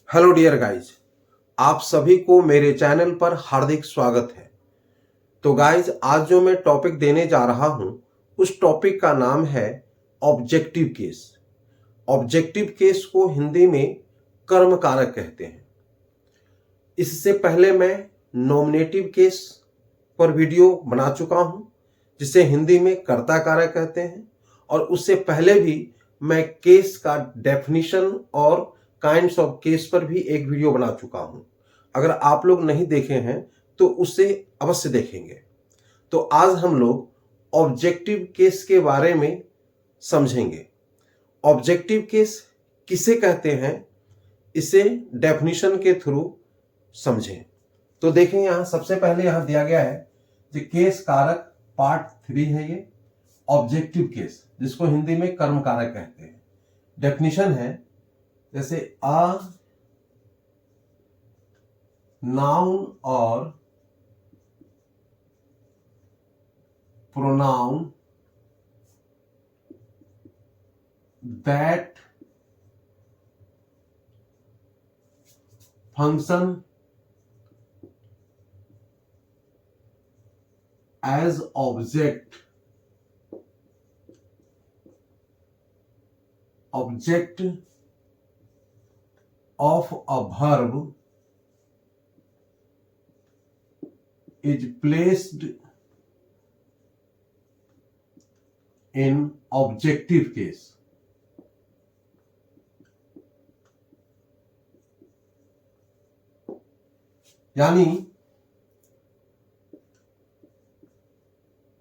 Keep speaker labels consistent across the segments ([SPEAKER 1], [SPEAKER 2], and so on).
[SPEAKER 1] Hello dear guys, आप सभी को मेरे चैनल पर हार्दिक स्वागत है। तो गाइज, आज जो मैं टॉपिक देने जा रहा हूं उस टॉपिक का नाम है ऑब्जेक्टिव केस। ऑब्जेक्टिव केस को हिंदी में कर्म कारक कहते हैं। इससे पहले मैं नॉमिनेटिव केस पर वीडियो बना चुका हूं जिसे हिंदी में कर्ता कारक कहते हैं, और उससे पहले भी मैं केस का डेफिनेशन और काइंड्स ऑफ केस पर भी एक वीडियो बना चुका हूं। अगर आप लोग नहीं देखे हैं तो उसे अवश्य देखेंगे। तो आज हम लोग ऑब्जेक्टिव केस के बारे में समझेंगे। ऑब्जेक्टिव केस किसे कहते हैं, इसे डेफिनेशन के थ्रू समझें। तो देखें, यहां सबसे पहले यहां दिया गया है कि केस कारक पार्ट 3 है ये ऑब्जेक्टिव केस, जिसको हिंदी में कर्म कारक कहते हैं। डेफिनेशन है जैसे अ नाउन और pronoun that function as object of a verb is placed in objective case। यानी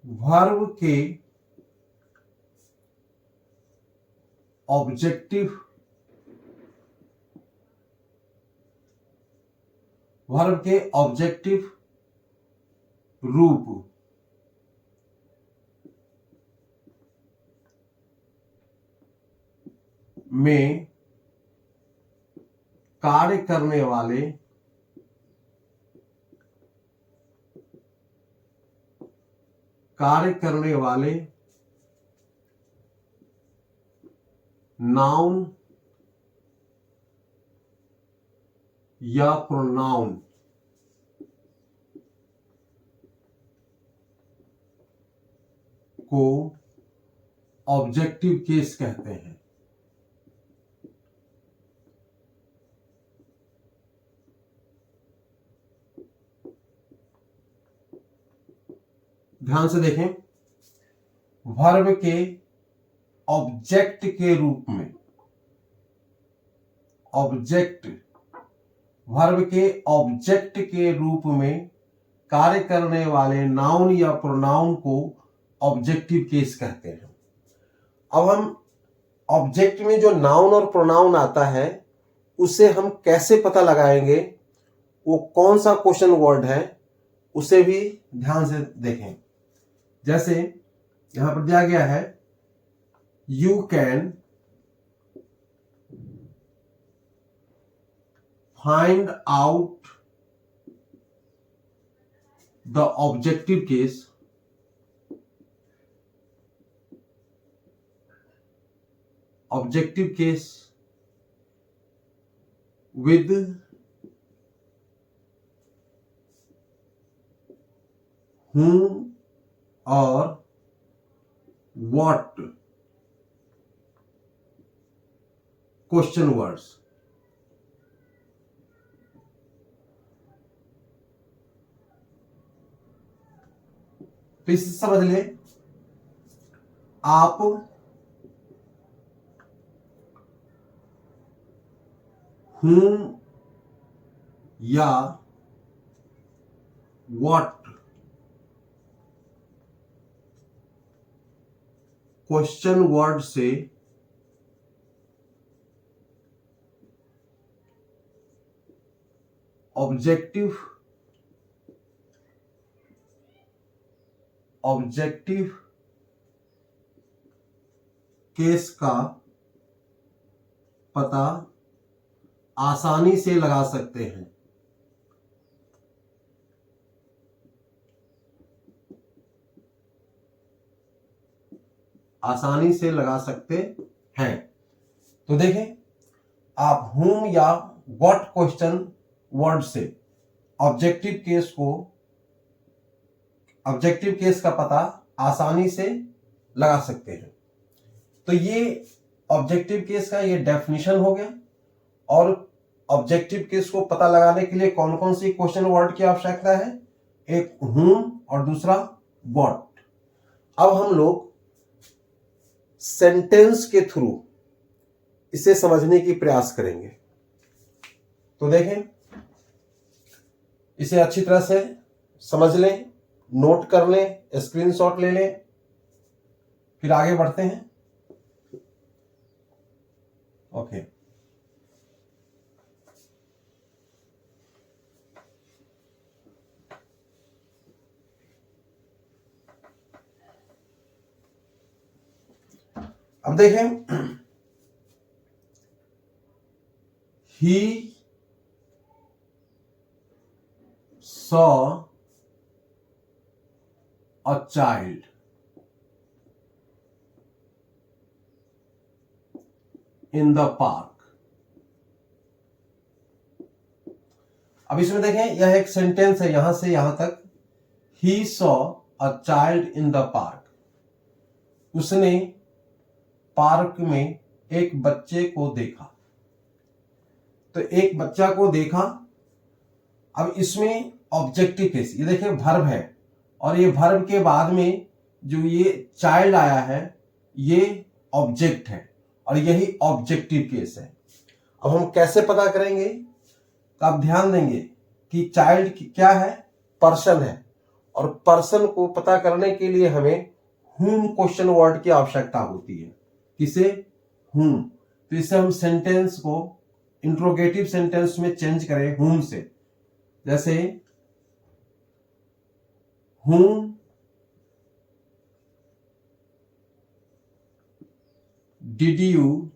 [SPEAKER 1] वर्ब के ऑब्जेक्टिव रूप में कार्य करने वाले नाउन या प्रोनाउन को ऑब्जेक्टिव केस कहते हैं। ध्यान से देखें, वर्ब के ऑब्जेक्ट के रूप में वर्ब के ऑब्जेक्ट के रूप में कार्य करने वाले नाउन या प्रोनाउन को ऑब्जेक्टिव केस कहते हैं। अब हम ऑब्जेक्ट में जो नाउन और प्रोनाउन आता है उसे हम कैसे पता लगाएंगे, वो कौन सा क्वेश्चन वर्ड है, उसे भी ध्यान से देखें। जैसे यहां पर दिया गया है, you can find out the objective case with whom or what question words। तो इसे समझ ले, आप whom या what क्वेश्चन वर्ड से ऑब्जेक्टिव केस का पता आसानी से लगा सकते हैं। आसानी से लगा सकते हैं। तो देखें, आप whom या व्हाट क्वेश्चन वर्ड से ऑब्जेक्टिव केस का पता आसानी से लगा सकते हैं। तो ये ऑब्जेक्टिव केस का ये डेफिनेशन हो गया। और ऑब्जेक्टिव केस को पता लगाने के लिए कौन कौन सी क्वेश्चन वर्ड की आवश्यकता है? एक whom और दूसरा what। अब हम लोग सेंटेंस के थ्रू इसे समझने की प्रयास करेंगे। तो देखें, इसे अच्छी तरह से समझ लें, नोट कर लें, स्क्रीनशॉट ले लें, फिर आगे बढ़ते हैं। ओके, अब देखें, he saw a child in the park। अब इसमें देखें, यह एक सेंटेंस है यहां से यहां तक। he saw a child in the park। उसने पार्क में एक बच्चे को देखा। तो एक बच्चा को देखा। अब इसमें ऑब्जेक्टिव केस, ये देखिए वर्ब है, और ये वर्ब के बाद में जो ये चाइल्ड आया है ये ऑब्जेक्ट है, और यही ऑब्जेक्टिव केस है। अब हम कैसे पता करेंगे? तो आप ध्यान देंगे कि चाइल्ड क्या है? पर्सन है, और पर्सन को पता करने के लिए हमें whom क्वेश्चन वर्ड की आवश्यकता होती है। किसे? whom। तो इससे हम सेंटेंस को इंट्रोगेटिव सेंटेंस में चेंज करें whom से। जैसे whom did you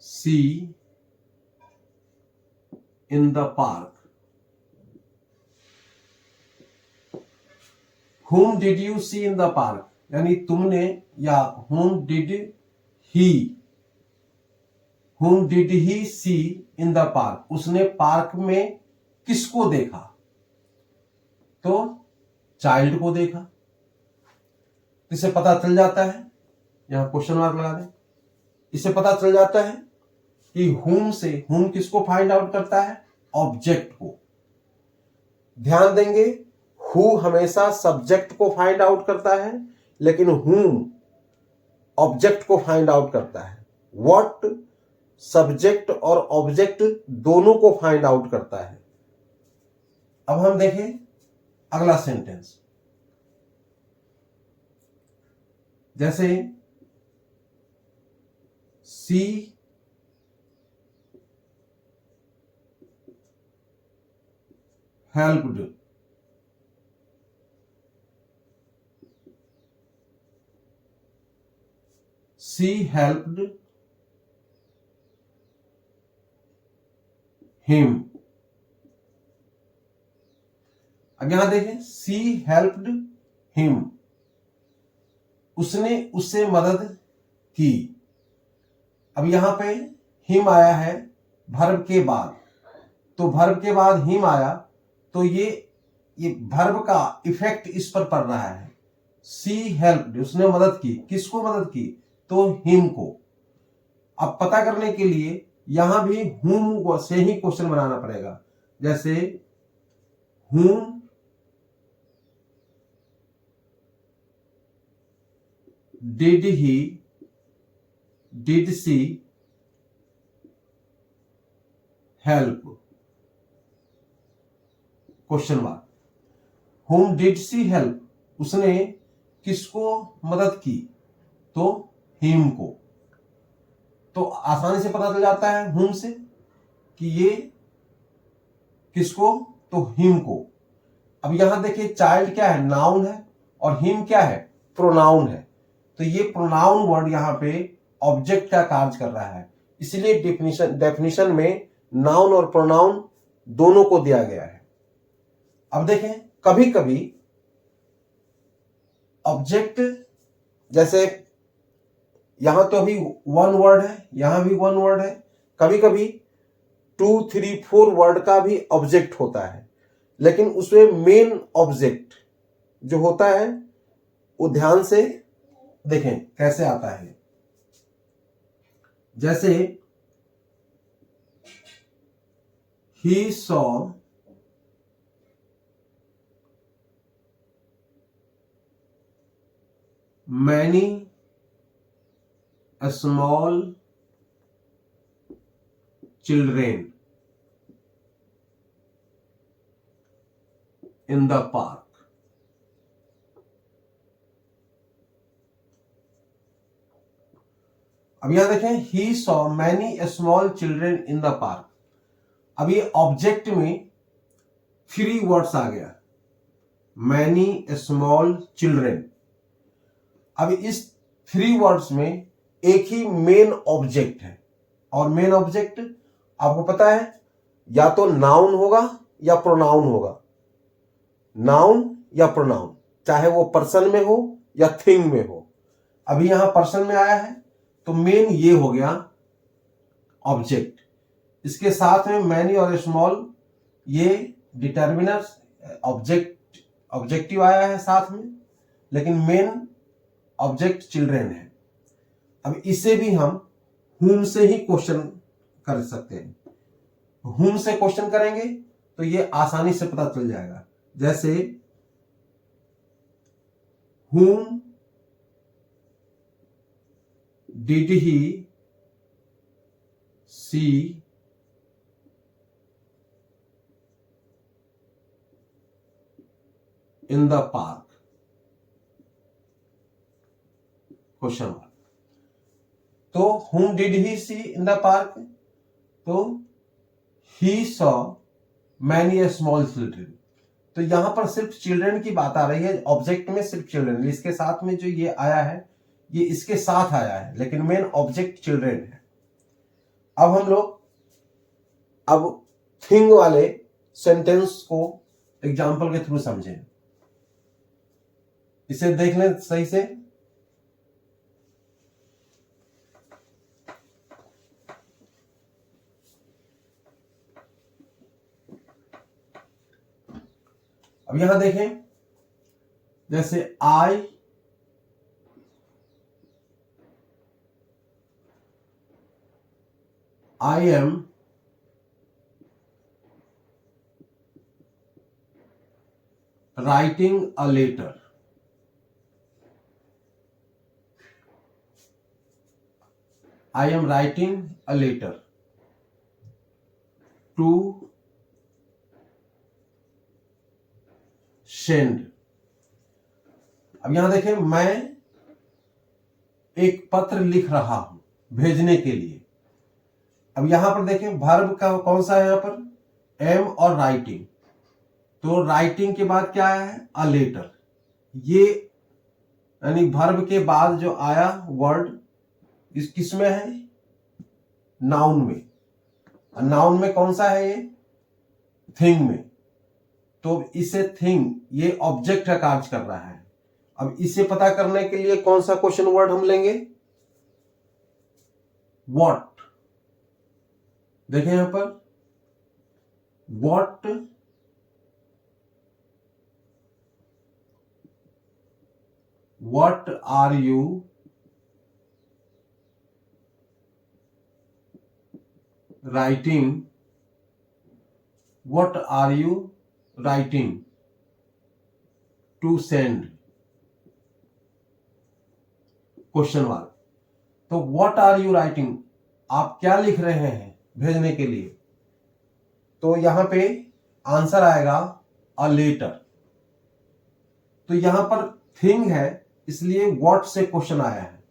[SPEAKER 1] see in the park? whom did you see in the park यानी तुमने, या whom did he see in the park, उसने पार्क में किसको देखा? तो चाइल्ड को देखा। इसे पता चल जाता है, यहां क्वेश्चन मार्क लगा दें, इससे पता चल जाता है कि whom से whom किसको फाइंड आउट करता है? ऑब्जेक्ट को। ध्यान देंगे, who हमेशा सब्जेक्ट को फाइंड आउट करता है, लेकिन whom ऑब्जेक्ट को फाइंड आउट करता है। what सब्जेक्ट और ऑब्जेक्ट दोनों को फाइंड आउट करता है। अब हम देखें अगला सेंटेंस। जैसे सी हेल्प्ड हिम। अब यहां देखें, सी हेल्प्ड हिम, उसने उससे मदद की। अब यहां पे हिम आया है वर्ब के बाद, तो वर्ब के बाद हिम आया, तो ये वर्ब का इफेक्ट इस पर पड़ रहा है। सी हेल्प्ड, उसने मदद की। किसको मदद की? तो हिम को। अब पता करने के लिए यहां भी whom से ही क्वेश्चन बनाना पड़ेगा। जैसे whom did she help? Question mark. whom did she help? उसने किसको मदद की? तो हिम को। तो आसानी से पता चल जाता है whom से कि ये किसको? तो हिम को। अब यहां देखिए, चाइल्ड क्या है? नाउन है, और हिम क्या है? प्रोनाउन है। तो ये प्रोनाउन वर्ड यहां पे ऑब्जेक्ट का कार्य कर रहा है, इसलिए डेफिनेशन में नाउन और प्रोनाउन दोनों को दिया गया है। अब देखें, कभी कभी ऑब्जेक्ट, जैसे यहां तो अभी वन वर्ड है, यहां भी वन वर्ड है, कभी कभी 2, 3, 4 वर्ड का भी ऑब्जेक्ट होता है, लेकिन उसमें मेन ऑब्जेक्ट जो होता है वो ध्यान से देखें कैसे आता है। जैसे he saw many small children in the park. अब यहां देखें, he saw many small children in the park. अब ये ऑब्जेक्ट में 3 वर्ड्स आ गया, मैनी स्मॉल चिल्ड्रेन। अब इस 3 वर्ड्स में एक ही मेन ऑब्जेक्ट है, और मेन ऑब्जेक्ट आपको पता है या तो नाउन होगा या प्रोनाउन होगा, नाउन या प्रोनाउन, चाहे वो पर्सन में हो या थिंग में हो। अभी यहां पर्सन में आया है तो मेन ये हो गया ऑब्जेक्ट। इसके साथ में मैनी और स्मॉल ये डिटर्मिनर्स ऑब्जेक्टिव आया है साथ में, लेकिन मेन ऑब्जेक्ट चिल्ड्रेन है। अब इसे भी हम whom से ही क्वेश्चन कर सकते हैं। whom से क्वेश्चन करेंगे तो ये आसानी से पता चल जाएगा। जैसे whom did he see in the park? Question mark. तो whom did he see in the park? तो he saw many small children। तो यहां पर सिर्फ चिल्ड्रन की बात आ रही है, ऑब्जेक्ट में सिर्फ चिल्ड्रन। इसके साथ में जो ये आया है ये इसके साथ आया है, लेकिन मेन ऑब्जेक्ट चिल्ड्रन है। अब हम लोग अब थिंग वाले सेंटेंस को एग्जाम्पल के थ्रू समझें। इसे देख लें सही से। अब यहां देखें, जैसे I am writing a letter. I am writing a letter to send. अब यहां देखें, मैं एक पत्र लिख रहा हूं भेजने के लिए। अब यहां पर देखें वर्ब का कौन सा है, यहां पर एम और राइटिंग। तो राइटिंग के बाद क्या आया है, अ लेटर। ये यानी वर्ब के बाद जो आया वर्ड इस किस में है, नाउन में। नाउन में कौन सा है, ये थिंग में। तो इसे थिंग ये ऑब्जेक्ट का कार्य कर रहा है। अब इसे पता करने के लिए कौन सा क्वेश्चन वर्ड हम लेंगे, व्हाट। देखें यहां पर, what are you writing, what are you writing to send, question mark. तो व्हाट आर यू राइटिंग, आप क्या लिख रहे हैं भेजने के लिए। तो यहां पे आंसर आएगा अ लेटर। तो यहां पर थिंग है इसलिए व्हाट से क्वेश्चन आया है,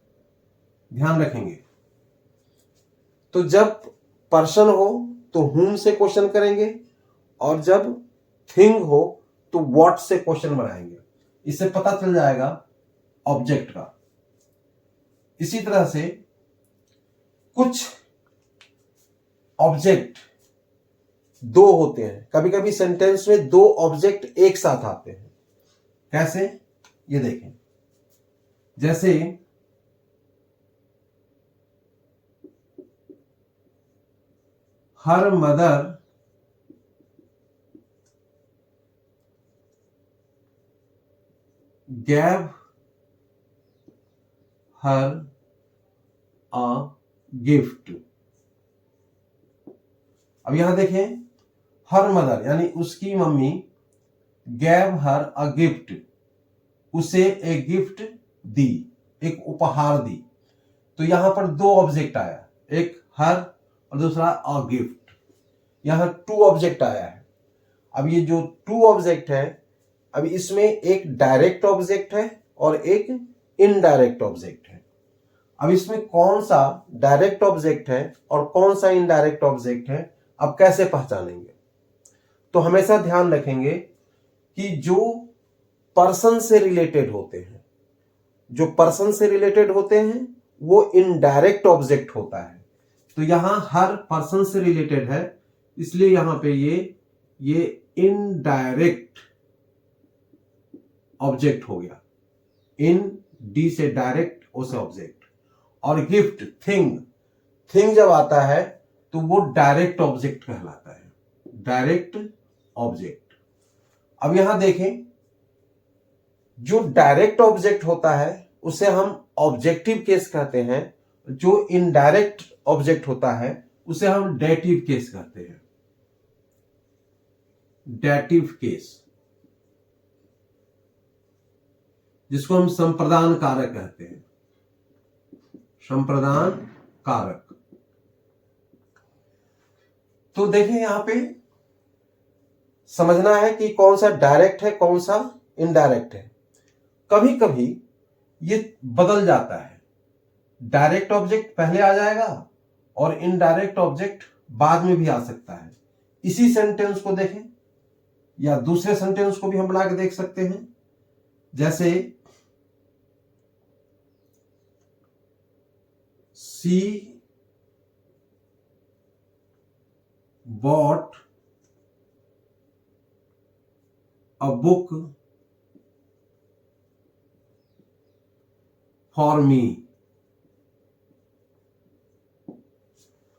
[SPEAKER 1] ध्यान रखेंगे। तो जब पर्सन हो तो whom से क्वेश्चन करेंगे, और जब थिंग हो तो व्हाट से क्वेश्चन बनाएंगे। इससे पता चल जाएगा ऑब्जेक्ट का। इसी तरह से कुछ ऑब्जेक्ट 2 होते हैं, कभी कभी सेंटेंस में 2 ऑब्जेक्ट एक साथ आते हैं। कैसे, ये देखें। जैसे her mother gave her a gift। अब यहां देखें, हर मदर यानी उसकी mummy gave her a gift, उसे एक गिफ्ट दी, एक उपहार दी। तो यहां पर दो ऑब्जेक्ट आया, एक हर और दूसरा अ गिफ्ट। यहां टू ऑब्जेक्ट आया है। अब ये जो टू ऑब्जेक्ट है, अब इसमें एक डायरेक्ट ऑब्जेक्ट है और एक इनडायरेक्ट ऑब्जेक्ट है। अब इसमें कौन सा डायरेक्ट ऑब्जेक्ट है और कौन सा इनडायरेक्ट ऑब्जेक्ट है, अब कैसे पहचानेंगे? तो हमेशा ध्यान रखेंगे कि जो पर्सन से रिलेटेड होते हैं, जो पर्सन से रिलेटेड होते हैं वो इनडायरेक्ट ऑब्जेक्ट होता है। तो यहां हर पर्सन से रिलेटेड है, इसलिए यहां पे ये इनडायरेक्ट ऑब्जेक्ट हो गया। इन डी से डायरेक्ट, ओ से ऑब्जेक्ट। और गिफ्ट थिंग जब आता है तो वो डायरेक्ट ऑब्जेक्ट कहलाता है, डायरेक्ट ऑब्जेक्ट। अब यहां देखें, जो डायरेक्ट ऑब्जेक्ट होता है उसे हम ऑब्जेक्टिव केस कहते हैं, जो इनडायरेक्ट ऑब्जेक्ट होता है उसे हम डेटिव केस कहते हैं, डेटिव केस, जिसको हम संप्रदान कारक कहते हैं, संप्रदान कारक। तो देखें यहां पे समझना है कि कौन सा डायरेक्ट है, कौन सा इनडायरेक्ट है। कभी कभी ये बदल जाता है, डायरेक्ट ऑब्जेक्ट पहले आ जाएगा और इनडायरेक्ट ऑब्जेक्ट बाद में भी आ सकता है। इसी सेंटेंस को देखें या दूसरे सेंटेंस को भी हम बना के देख सकते हैं। जैसे she bought a book for me.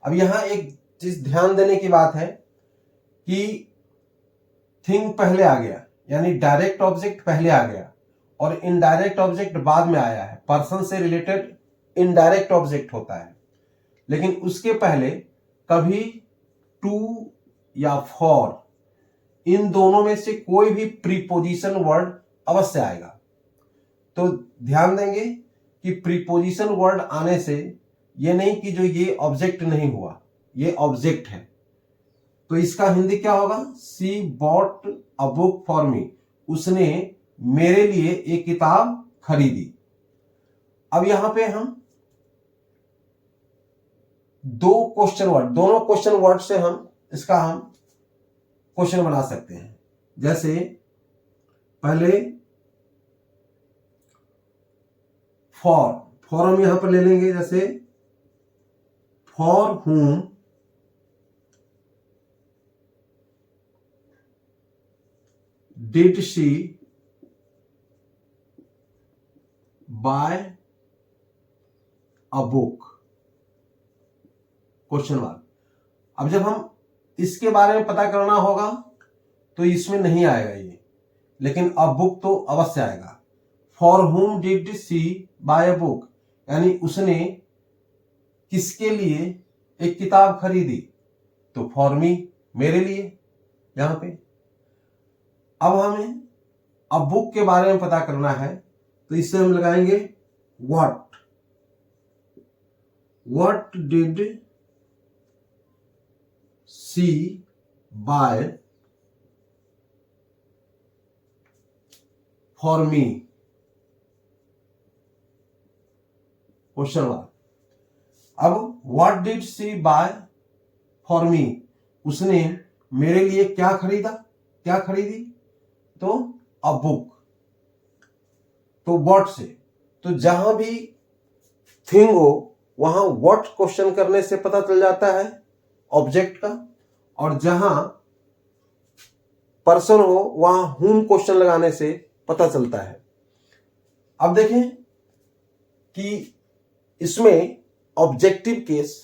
[SPEAKER 1] अब यहां एक चीज ध्यान देने की बात है कि थिंग पहले आ गया, यानी डायरेक्ट ऑब्जेक्ट पहले आ गया और इनडायरेक्ट ऑब्जेक्ट बाद में आया है। पर्सन से रिलेटेड इनडायरेक्ट ऑब्जेक्ट होता है, लेकिन उसके पहले कभी टू या फॉर, इन दोनों में से कोई भी प्रीपोजिशन वर्ड अवश्य आएगा। तो ध्यान देंगे कि प्रीपोजिशन वर्ड आने से ये नहीं कि जो ये ऑब्जेक्ट नहीं हुआ, ये ऑब्जेक्ट है। तो इसका हिंदी क्या होगा? She bought a book for me, उसने मेरे लिए एक किताब खरीदी। अब यहां पे हम दो क्वेश्चन वर्ड, दोनों क्वेश्चन वर्ड से हम क्वेश्चन बना सकते हैं। जैसे पहले फॉर हम यहां पर ले लेंगे, जैसे for whom did she buy a book? Question mark. अब जब हम इसके बारे में पता करना होगा तो इसमें नहीं आएगा ये, लेकिन अ बुक तो अवश्य आएगा। For whom did she buy a book, यानी उसने किसके लिए एक किताब खरीदी? तो फॉर मी, मेरे लिए यहां पे। अब हमें अ बुक के बारे में पता करना है तो इससे हम लगाएंगे what did she buy for me, question mark. अब what did she buy for me, उसने मेरे लिए क्या खरीदा, क्या खरीदी? तो अ बुक। तो व्हाट से, तो जहां भी थिंग हो वहां व्हाट क्वेश्चन करने से पता चल जाता है ऑब्जेक्ट का, और जहां पर्सन हो वहां whom क्वेश्चन लगाने से पता चलता है। अब देखें कि इसमें ऑब्जेक्टिव केस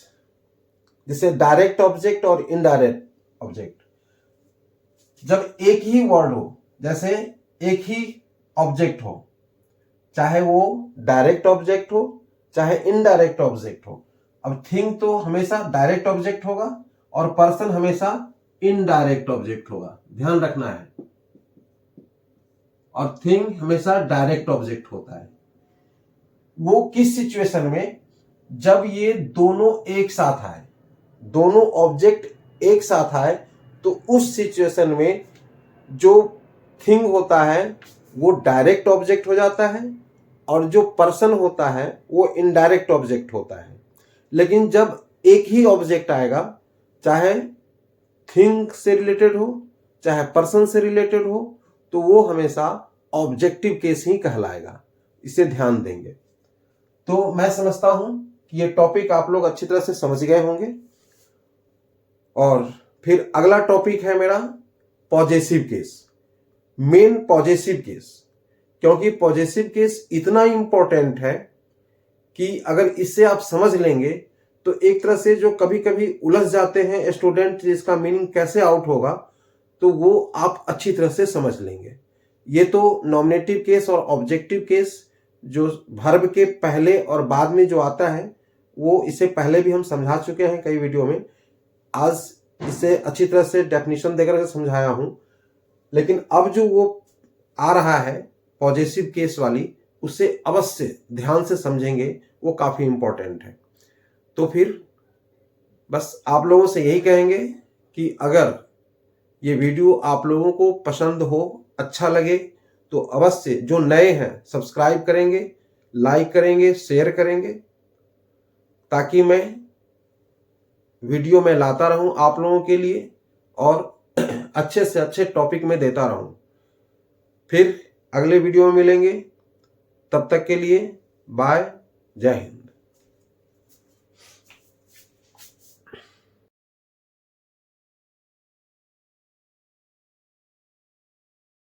[SPEAKER 1] जैसे डायरेक्ट ऑब्जेक्ट और इनडायरेक्ट ऑब्जेक्ट। जब एक ही वर्ड हो, जैसे एक ही ऑब्जेक्ट हो, चाहे वो डायरेक्ट ऑब्जेक्ट हो चाहे इनडायरेक्ट ऑब्जेक्ट हो। अब थिंग तो हमेशा डायरेक्ट ऑब्जेक्ट होगा और पर्सन हमेशा इनडायरेक्ट ऑब्जेक्ट होगा, ध्यान रखना है। और थिंग हमेशा डायरेक्ट ऑब्जेक्ट होता है। वो किस सिचुएशन में, जब ये दोनों एक साथ आए, दोनों ऑब्जेक्ट एक साथ आए, तो उस सिचुएशन में जो थिंग होता है वो डायरेक्ट ऑब्जेक्ट हो जाता है और जो पर्सन होता है वो इनडायरेक्ट ऑब्जेक्ट होता है। लेकिन जब एक ही ऑब्जेक्ट आएगा, चाहे थिंग से रिलेटेड हो चाहे पर्सन से रिलेटेड हो, तो वो हमेशा ऑब्जेक्टिव केस ही कहलाएगा। इसे ध्यान देंगे। तो मैं समझता हूं कि ये टॉपिक आप लोग अच्छी तरह से समझ गए होंगे। और फिर अगला टॉपिक है मेरा possessive case, main possessive case. क्योंकि पॉजेसिव केस इतना इंपॉर्टेंट है कि अगर इसे आप समझ लेंगे तो एक तरह से जो कभी कभी उलझ जाते हैं स्टूडेंट, इसका मीनिंग कैसे आउट होगा, तो वो आप अच्छी तरह से समझ लेंगे। ये तो नॉमिनेटिव केस और ऑब्जेक्टिव केस जो वर्ब के पहले और बाद में जो आता है, वो इसे पहले भी हम समझा चुके हैं कई वीडियो में। आज इसे अच्छी तरह से डेफिनेशन देकर समझाया हूं। लेकिन अब जो वो आ रहा है पॉजेसिव केस वाली, उसे अवश्य ध्यान से समझेंगे, वो काफी इंपॉर्टेंट है। तो फिर बस आप लोगों से यही कहेंगे कि अगर ये वीडियो आप लोगों को पसंद हो, अच्छा लगे, तो अवश्य जो नए हैं सब्सक्राइब करेंगे, लाइक करेंगे, शेयर करेंगे, ताकि मैं वीडियो में लाता रहूं आप लोगों के लिए और अच्छे से अच्छे टॉपिक में देता रहूं। फिर अगले वीडियो में मिलेंगे, तब तक के लिए बाय, जय हिंद।